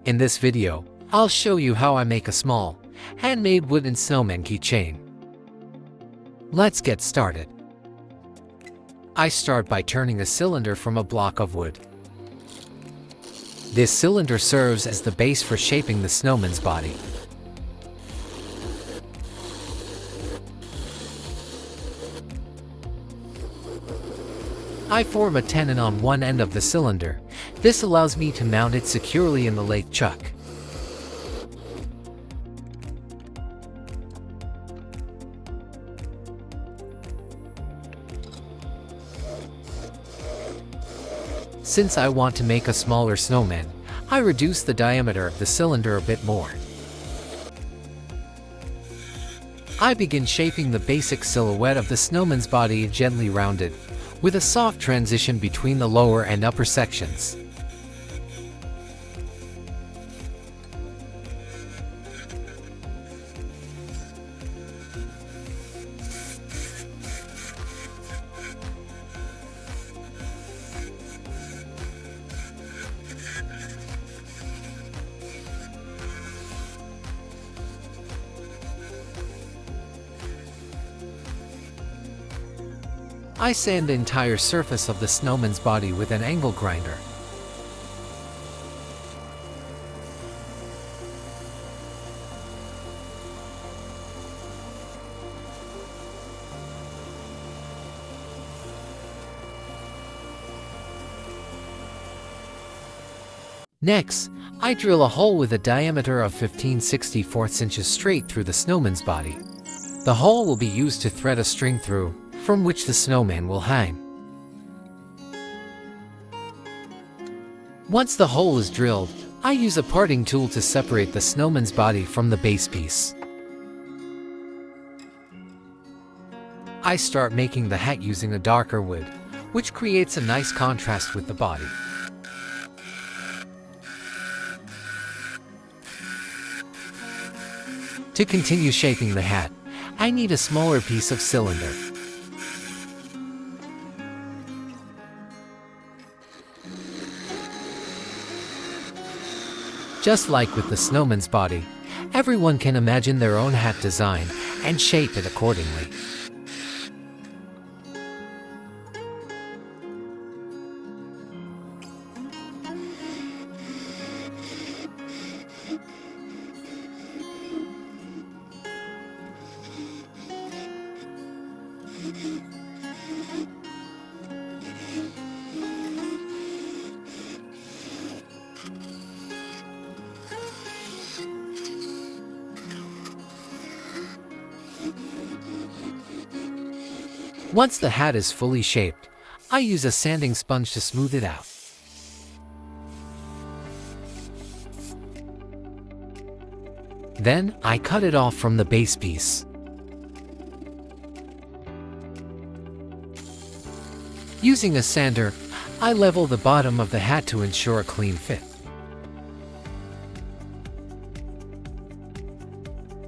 In this video, I'll show you how I make a small, handmade wooden snowman keychain. Let's get started. I start by turning a cylinder from a block of wood. This cylinder serves as the base for shaping the snowman's body. I form a tenon on one end of the cylinder. This allows me to mount it securely in the lathe chuck. Since I want to make a smaller snowman, I reduce the diameter of the cylinder a bit more. I begin shaping the basic silhouette of the snowman's body, gently rounded, with a soft transition between the lower and upper sections. I sand the entire surface of the snowman's body with an angle grinder. Next, I drill a hole with a diameter of 15/64 inches straight through the snowman's body. The hole will be used to thread a string through, from which the snowman will hang. Once the hole is drilled, I use a parting tool to separate the snowman's body from the base piece. I start making the hat using a darker wood, which creates a nice contrast with the body. To continue shaping the hat, I need a smaller piece of cylinder. Just like with the snowman's body, everyone can imagine their own hat design and shape it accordingly. Once the hat is fully shaped, I use a sanding sponge to smooth it out. Then, I cut it off from the base piece. Using a sander, I level the bottom of the hat to ensure a clean fit.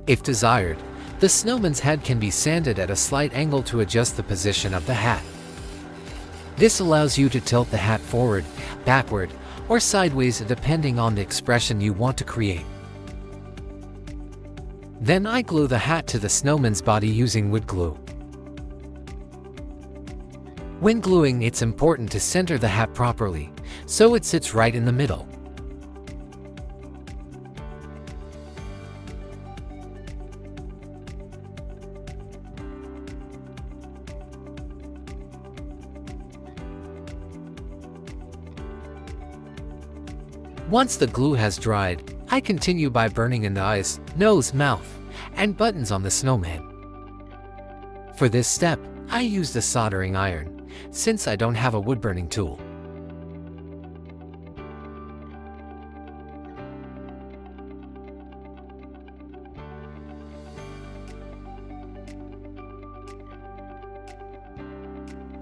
If desired, the snowman's head can be sanded at a slight angle to adjust the position of the hat. This allows you to tilt the hat forward, backward, or sideways depending on the expression you want to create. Then I glue the hat to the snowman's body using wood glue. When gluing, it's important to center the hat properly, so it sits right in the middle. Once the glue has dried, I continue by burning in the eyes, nose, mouth, and buttons on the snowman. For this step, I used a soldering iron, since I don't have a wood burning tool.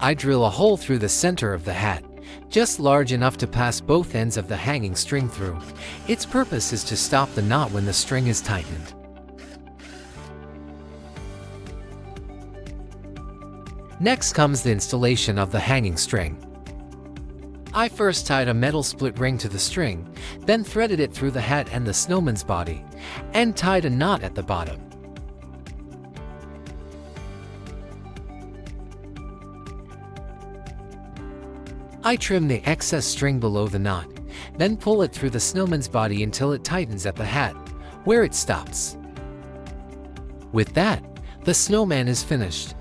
I drill a hole through the center of the hat, just large enough to pass both ends of the hanging string through. Its purpose is to stop the knot when the string is tightened. Next comes the installation of the hanging string. I first tied a metal split ring to the string, then threaded it through the hat and the snowman's body, and tied a knot at the bottom. I trim the excess string below the knot, then pull it through the snowman's body until it tightens at the hat, where it stops. With that, the snowman is finished.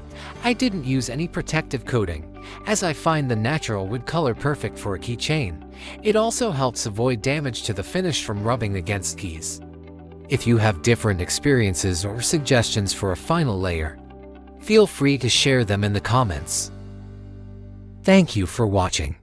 I didn't use any protective coating, as I find the natural wood color perfect for a keychain. It also helps avoid damage to the finish from rubbing against keys. If you have different experiences or suggestions for a final layer, feel free to share them in the comments. Thank you for watching.